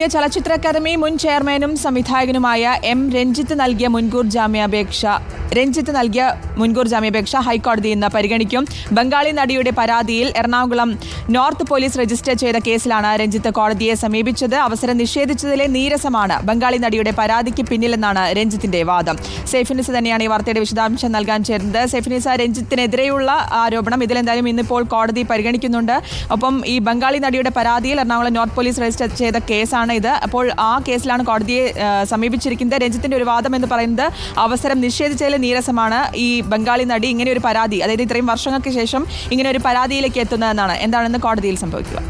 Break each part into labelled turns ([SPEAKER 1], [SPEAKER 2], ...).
[SPEAKER 1] ചലച്ചിത്ര അക്കാദമി മുൻ ചെയർമാനും സംവിധായകനുമായ എം രഞ്ജിത്ത് നൽകിയ മുൻകൂർ ജാമ്യാപേക്ഷ ഹൈക്കോടതി ഇന്ന് പരിഗണിക്കും. ബംഗാളി നടിയുടെ പരാതിയിൽ എറണാകുളം നോർത്ത് പോലീസ് രജിസ്റ്റർ ചെയ്ത കേസിലാണ് രഞ്ജിത്ത് കോടതിയെ സമീപിച്ചത്. അവസരം നിഷേധിച്ചതിലെ നീരസമാണ് ബംഗാളി നടിയുടെ പരാതിക്ക് പിന്നിലെന്നാണ് രഞ്ജിത്തിന്റെ വാദം. സൈഫുനിസ തന്നെയാണ് ഈ വാർത്തയുടെ വിശദാംശം നൽകാൻ ചേർന്നത്. സൈഫുനിസ, രഞ്ജിത്തിനെതിരെയുള്ള ആരോപണം ഇതിലെന്തായാലും ഇന്നിപ്പോൾ കോടതി പരിഗണിക്കുന്നുണ്ട്. ഒപ്പം ഈ ബംഗാളി നടിയുടെ പരാതിയിൽ എറണാകുളം നോർത്ത് പോലീസ് രജിസ്റ്റർ ചെയ്ത കേസാണ് ഇത്. അപ്പോൾ ആ കേസിലാണ് കോടതിയെ സമീപിച്ചിരിക്കുന്നത്. രഞ്ജിത്തിന്റെ ഒരു വാദം എന്ന് പറയുന്നത് അവസരം നിഷേധിച്ചതിൽ നീരസമാണ് ഈ ബംഗാളി നടി ഇങ്ങനെ ഒരു പരാതി, അതായത് ഇത്രയും വർഷങ്ങൾക്ക് ശേഷം ഇങ്ങനെ ഒരു പരാതിയിലേക്ക് എത്തുന്നതെന്നാണ്. എന്താണെന്ന് കോടതിയിൽ സംഭവിക്കുക?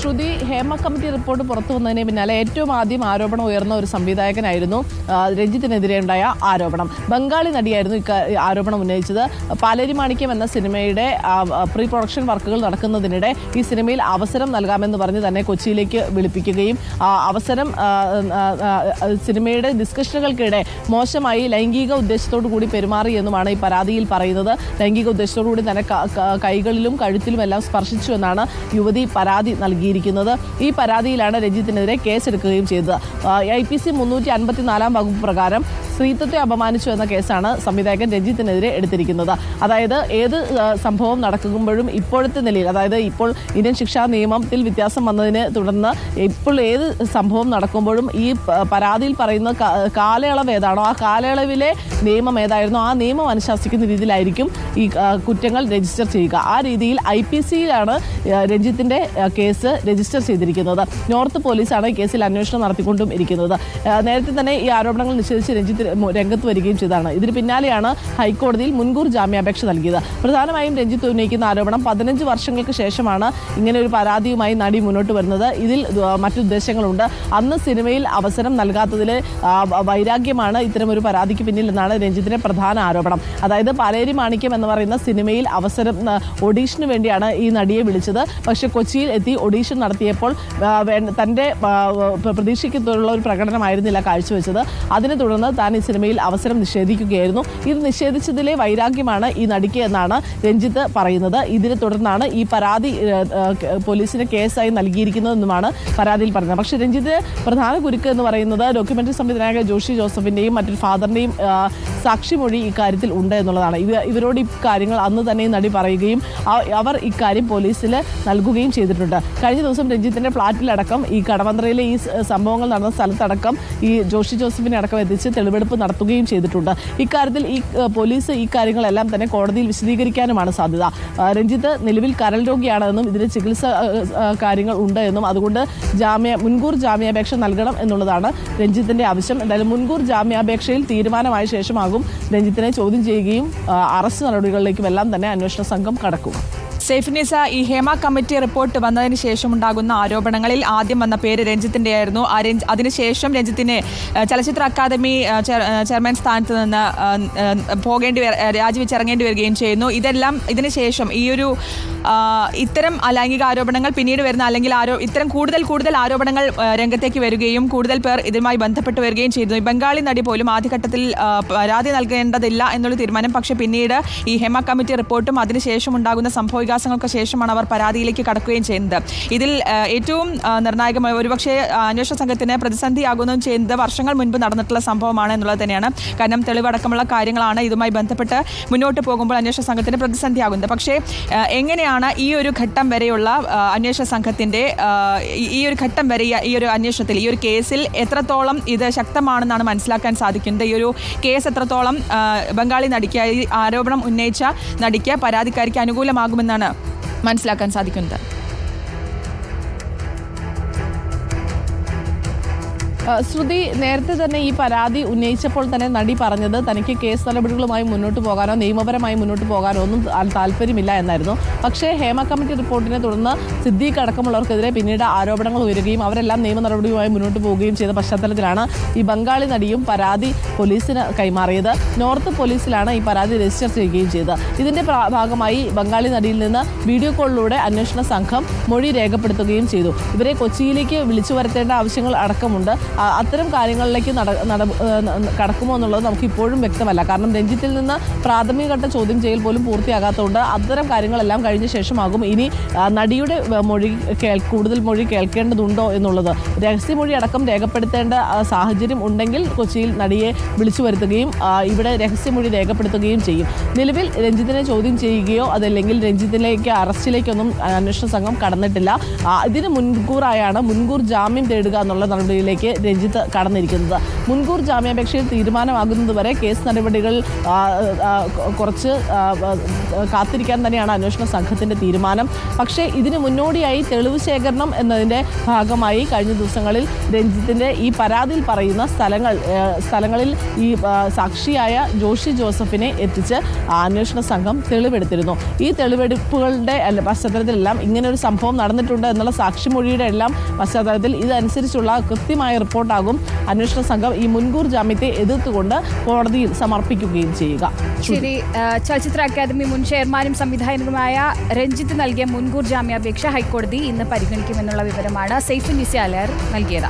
[SPEAKER 2] ശ്രുതി, ഹേമ കമ്മിറ്റി റിപ്പോർട്ട് പുറത്തു വന്നതിന് പിന്നാലെ ഏറ്റവും ആദ്യം ആരോപണം ഉയർന്ന ഒരു സംവിധായകനായിരുന്നു രഞ്ജിത്തിനെതിരെ ഉണ്ടായ ആരോപണം. ബംഗാളി നടിയായിരുന്നു ആരോപണം ഉന്നയിച്ചത്. പാലേരി മാണിക്യം എന്ന സിനിമയുടെ പ്രീ പ്രൊഡക്ഷൻ വർക്കുകൾ നടക്കുന്നതിനിടെ ഈ സിനിമയിൽ അവസരം നൽകാമെന്ന് പറഞ്ഞ് തന്നെ കൊച്ചിയിലേക്ക് വിളിപ്പിക്കുകയും അവസരം സിനിമയുടെ ഡിസ്കഷനുകൾക്കിടെ മോശമായി ലൈംഗിക ഉദ്ദേശത്തോടു കൂടി പെരുമാറി എന്നുമാണ് ഈ പരാതിയിൽ പറയുന്നത്. ലൈംഗിക ഉദ്ദേശത്തോടു കൂടി തന്നെ കൈകളിലും കഴുത്തിലും എല്ലാം സ്പർശിച്ചു എന്നാണ് യുവതി പരാതി നൽകിയിരിക്കുന്നത്. ഈ പരാതിയിലാണ് രഞ്ജിത്തിനെതിരെ കേസെടുക്കുകയും ചെയ്തത്. IPC 354 വകുപ്പ് പ്രകാരം സ്ത്രീത്വത്തെ അപമാനിച്ചു എന്ന കേസാണ് സംവിധായകൻ രഞ്ജിത്തിനെതിരെ എടുത്തിരിക്കുന്നത്. അതായത് ഏത് സംഭവം നടക്കുമ്പോഴും ഇപ്പോഴത്തെ നിലയിൽ, അതായത് ഇപ്പോൾ ഇന്ത്യൻ ശിക്ഷാ നിയമത്തിൽ വ്യത്യാസം വന്നതിനെ തുടർന്ന് ഇപ്പോൾ ഏത് സംഭവം നടക്കുമ്പോഴും ഈ പരാതിയിൽ പറയുന്ന കാലയളവ് ഏതാണോ ആ കാലയളവിലെ നിയമം ഏതായിരുന്നോ ആ നിയമം അനുശാസിക്കുന്ന രീതിയിലായിരിക്കും ഈ കുറ്റങ്ങൾ രജിസ്റ്റർ ചെയ്യുക. ആ രീതിയിൽ IPCയിലാണ് രഞ്ജിത്തിന്റെ കേസ് രജിസ്റ്റർ ചെയ്തിരിക്കുന്നത്. നോർത്ത് പോലീസാണ് ഈ കേസിൽ അന്വേഷണം നടത്തിക്കൊണ്ടും ഇരിക്കുന്നത്. നേരത്തെ തന്നെ ഈ ആരോപണങ്ങൾ നിഷേധിച്ച് രഞ്ജിത്ത് രംഗത്ത് വരികയും ചെയ്തതാണ്. ഇതിന് പിന്നാലെയാണ് ഹൈക്കോടതിയിൽ മുൻകൂർ ജാമ്യാപേക്ഷ നൽകിയത്. പ്രധാനമായും രഞ്ജിത്ത് ഉന്നയിക്കുന്ന ആരോപണം 15 വർഷങ്ങൾക്ക് ശേഷമാണ് ഇങ്ങനെ ഒരു പരാതിയുമായി നടി മുന്നോട്ട് വരുന്നത്. ഇതിൽ മറ്റുദ്ദേശങ്ങളുണ്ട്. അന്ന് സിനിമയിൽ അവസരം നൽകാത്തതിൽ വൈരാഗ്യമാണ് ഇത്തരമൊരു പരാതിക്ക് പിന്നിലെന്നാണ് രഞ്ജിത്തിന്റെ പ്രധാന ആരോപണം. അതായത് പാലേരി മാണിക്യം എന്ന് പറയുന്ന സിനിമയിൽ അവസരം ഓഡീഷന് വേണ്ടിയാണ് ഈ നടിയെ വിളിച്ചത്. പക്ഷെ കൊച്ചിയിൽ എത്തി ഓഡീഷൻ നടത്തിയപ്പോൾ തൻ്റെ പ്രതീക്ഷിക്കത്തുള്ള ഒരു പ്രകടനമായിരുന്നില്ല കാഴ്ചവെച്ചത്. അതിനെ തുടർന്ന് താൻ ഈ സിനിമയിൽ അവസരം നിഷേധിക്കുകയായിരുന്നു. ഇത് നിഷേധിച്ചതിലെ വൈരാഗ്യമാണ് ഈ നടിക്ക് എന്നാണ് രഞ്ജിത്ത് പറയുന്നത്. ഇതിനെ തുടർന്നാണ് ഈ പരാതി പോലീസിന് കേസായി നൽകിയിരിക്കുന്നതെന്നുമാണ് പരാതിയിൽ പറഞ്ഞത്. പക്ഷേ രഞ്ജിത്ത് പ്രധാന കുരുക്ക് എന്ന് പറയുന്നത് ഡോക്യുമെന്ററി സംവിധായക ജോഷി ജോസഫിന്റെയും മറ്റൊരു ഫാദറിന്റെയും സാക്ഷിമൊഴി ഇക്കാര്യത്തിൽ ഉണ്ട് എന്നുള്ളതാണ്. ഇവരോട് ഇക്കാര്യങ്ങൾ അന്ന് തന്നെ ഈ നടി പറയുകയും അവർ ഇക്കാര്യം പോലീസിൽ നൽകുകയും ചെയ്തിട്ടുണ്ട്. കഴിഞ്ഞ ദിവസം രഞ്ജിത്തിന്റെ ഫ്ളാറ്റിലടക്കം ഈ കടവന്ത്രയിലെ ഈ സംഭവങ്ങൾ നടന്ന സ്ഥലത്തടക്കം ഈ ജോഷി ജോസഫിനെ അടക്കം എത്തിച്ച് തെളിവെടുപ്പ് നടത്തുകയും ചെയ്തിട്ടുണ്ട്. ഇക്കാര്യത്തിൽ ഈ പോലീസ് ഈ കാര്യങ്ങളെല്ലാം തന്നെ കോടതിയിൽ വിശദീകരിക്കാനുമാണ് സാധ്യത. രഞ്ജിത്ത് നിലവിൽ കരൾ രോഗിയാണെന്നും ഇതിന് ചികിത്സ കാര്യങ്ങൾ ഉണ്ട് എന്നും അതുകൊണ്ട് മുൻകൂർ ജാമ്യാപേക്ഷ നൽകണം എന്നുള്ളതാണ് രഞ്ജിത്തിന്റെ ആവശ്യം. എന്തായാലും മുൻകൂർ ജാമ്യാപേക്ഷയിൽ തീരുമാനമായ ശേഷമാകും രഞ്ജിത്തിനെ ചോദ്യം ചെയ്യുകയും അറസ്റ്റ് നടപടികളിലേക്കും എല്ലാം തന്നെ അന്വേഷണ സംഘം കടക്കും.
[SPEAKER 1] സൈഫുനിസ, ഈ ഹേമ കമ്മിറ്റി റിപ്പോർട്ട് വന്നതിന് ശേഷം ഉണ്ടാകുന്ന ആരോപണങ്ങളിൽ ആദ്യം വന്ന പേര് രഞ്ജിത്തിന്റെ ആയിരുന്നു. അതിനുശേഷം രഞ്ജിത്തിനെ ചലച്ചിത്ര അക്കാദമി ചെയർമാൻ സ്ഥാനത്ത് നിന്ന് രാജിവെച്ചിറങ്ങേണ്ടി വരികയും ചെയ്യുന്നു. ഇതിനുശേഷം ഈ ഒരു ഇത്തരം അലൈംഗിക ആരോപണങ്ങൾ പിന്നീട് വരുന്ന അല്ലെങ്കിൽ ഇത്തരം കൂടുതൽ ആരോപണങ്ങൾ രംഗത്തേക്ക് വരികയും കൂടുതൽ പേർ ഇതുമായി ബന്ധപ്പെട്ട് വരികയും ചെയ്തു. ഈ ബംഗാളി നടി പോലും ആദ്യഘട്ടത്തിൽ പരാതി നൽകേണ്ടതില്ല എന്നുള്ള തീരുമാനം, പക്ഷേ പിന്നീട് ഈ ഹേമ കമ്മിറ്റി റിപ്പോർട്ടും അതിനുശേഷം ഉണ്ടാകുന്ന സംഭവവികാസങ്ങൾക്ക് ശേഷമാണ് അവർ പരാതിയിലേക്ക് കടക്കുകയും ചെയ്യുന്നത്. ഇതിൽ ഏറ്റവും നിർണായകമായ ഒരുപക്ഷെ അന്വേഷണ സംഘത്തിന് പ്രതിസന്ധിയാകുന്നതും ചെയ്യുന്നത് വർഷങ്ങൾ മുൻപ് നടന്നിട്ടുള്ള സംഭവമാണ് എന്നുള്ളത് തന്നെയാണ്. കാരണം തെളിവടക്കമുള്ള കാര്യങ്ങളാണ് ഇതുമായി ബന്ധപ്പെട്ട് മുന്നോട്ട് പോകുമ്പോൾ അന്വേഷണ സംഘത്തിന് പ്രതിസന്ധിയാകുന്നത്. പക്ഷേ എങ്ങനെയാണ് ഈ ഒരു ഘട്ടം വരെയുള്ള അന്വേഷണ സംഘത്തിന്റെ ഈ ഒരു ഘട്ടം വരെ ഈ ഒരു അന്വേഷണത്തിൽ ഈ ഒരു കേസിൽ എത്രത്തോളം ഇത് ശക്തമാണെന്നാണ് മനസ്സിലാക്കാൻ സാധിക്കുന്നത്? ഈ ഒരു കേസ് എത്രത്തോളം ബംഗാളി നടിക്ക് ആരോപണം ഉന്നയിച്ച നടിക്ക് പരാതിക്കാരിക്ക് അനുകൂലമാകുമെന്നാണ് മനസ്സിലാക്കാൻ സാധിക്കുന്നത്?
[SPEAKER 2] ശ്രുതി, നേരത്തെ തന്നെ ഈ പരാതി ഉന്നയിച്ചപ്പോൾ തന്നെ നടി പറഞ്ഞത് തനിക്ക് കേസ് നടപടികളുമായി മുന്നോട്ട് പോകാനോ നിയമപരമായി മുന്നോട്ട് പോകാനോ ഒന്നും താല്പര്യമില്ല എന്നായിരുന്നു. പക്ഷേ ഹേമ കമ്മിറ്റി റിപ്പോർട്ടിനെ തുടർന്ന് സിദ്ദീഖ് അടക്കമുള്ളവർക്കെതിരെ പിന്നീട് ആരോപണങ്ങൾ ഉയരുകയും അവരെല്ലാം നിയമ നടപടിയുമായി മുന്നോട്ട് പോവുകയും ചെയ്ത പശ്ചാത്തലത്തിലാണ് ഈ ബംഗാളി നടിയും പരാതി പോലീസിന് കൈമാറിയത്. നോർത്ത് പോലീസിലാണ് ഈ പരാതി രജിസ്റ്റർ ചെയ്യുകയും ചെയ്തത്. ഇതിന്റെ ഭാഗമായി ബംഗാളി നടിയിൽ നിന്ന് വീഡിയോ കോളിലൂടെ അന്വേഷണ സംഘം മൊഴി രേഖപ്പെടുത്തുകയും ചെയ്തു. ഇവരെ കൊച്ചിയിലേക്ക് വിളിച്ചു വരുത്തേണ്ട ആവശ്യങ്ങൾ അടക്കമുണ്ട്. അത്തരം കാര്യങ്ങളിലേക്ക് കടക്കുമോ എന്നുള്ളത് നമുക്ക് ഇപ്പോഴും വ്യക്തമല്ല. കാരണം രഞ്ജിത്തിൽ നിന്ന് പ്രാഥമികഘട്ട ചോദ്യം ചെയ്യൽ പോലും പൂർത്തിയാകാത്തതുകൊണ്ട് അത്തരം കാര്യങ്ങളെല്ലാം കഴിഞ്ഞ ശേഷമാകും ഇനി നടിയുടെ കൂടുതൽ മൊഴി കേൾക്കേണ്ടതുണ്ടോ എന്നുള്ളത്. രഹസ്യമൊഴി അടക്കം രേഖപ്പെടുത്തേണ്ട സാഹചര്യം ഉണ്ടെങ്കിൽ കൊച്ചിയിൽ നടിയെ വിളിച്ചു വരുത്തുകയും ഇവിടെ രഹസ്യമൊഴി രേഖപ്പെടുത്തുകയും ചെയ്യും. നിലവിൽ രഞ്ജിത്തിനെ ചോദ്യം ചെയ്യുകയോ അതല്ലെങ്കിൽ രഞ്ജിത്തിലേക്ക് അറസ്റ്റിലേക്കൊന്നും അന്വേഷണ സംഘം കടന്നിട്ടില്ല. ഇതിന് മുൻകൂർ ജാമ്യം തേടുക എന്നുള്ള നടപടിയിലേക്ക് രഞ്ജിത്ത് കടന്നിരിക്കുന്നത്. മുൻകൂർ ജാമ്യാപേക്ഷയിൽ തീരുമാനമാകുന്നതുവരെ കേസ് നടപടികൾ കുറച്ച് കാത്തിരിക്കാൻ തന്നെയാണ് അന്വേഷണ സംഘത്തിന്റെ തീരുമാനം. പക്ഷേ ഇതിന് മുന്നോടിയായി തെളിവ് ശേഖരണം എന്നതിൻ്റെ ഭാഗമായി കഴിഞ്ഞ ദിവസങ്ങളിൽ രഞ്ജിത്തിന്റെ ഈ പരാതിയിൽ പറയുന്ന സ്ഥലങ്ങളിൽ ഈ സാക്ഷിയായ ജോഷി ജോസഫിനെ എത്തിച്ച് അന്വേഷണ സംഘം തെളിവെടുത്തിരുന്നു. ഈ തെളിവെടുപ്പുകളുടെ പശ്ചാത്തലത്തിലെല്ലാം ഇങ്ങനെ ഒരു സംഭവം നടന്നിട്ടുണ്ട് എന്നുള്ള സാക്ഷിമൊഴിയുടെ എല്ലാം പശ്ചാത്തലത്തിൽ ഇതനുസരിച്ചുള്ള കൃത്യമായ റിപ്പോർട്ടാകും അന്വേഷണ സംഘം ഈ മുൻകൂർ ജാമ്യത്തെ എതിർത്തുകൊണ്ട് കോടതിയിൽ സമർപ്പിക്കുകയും ചെയ്യുക.
[SPEAKER 3] ശരി, ചലച്ചിത്ര അക്കാദമി മുൻ ചെയർമാനും സംവിധായകനുമായ രഞ്ജിത്ത് നൽകിയ മുൻകൂർ ജാമ്യാപേക്ഷ ഹൈക്കോടതി ഇന്ന് പരിഗണിക്കുമെന്നുള്ള വിവരമാണ് സൈഫുന്നിസ അലർ നൽകിയത്.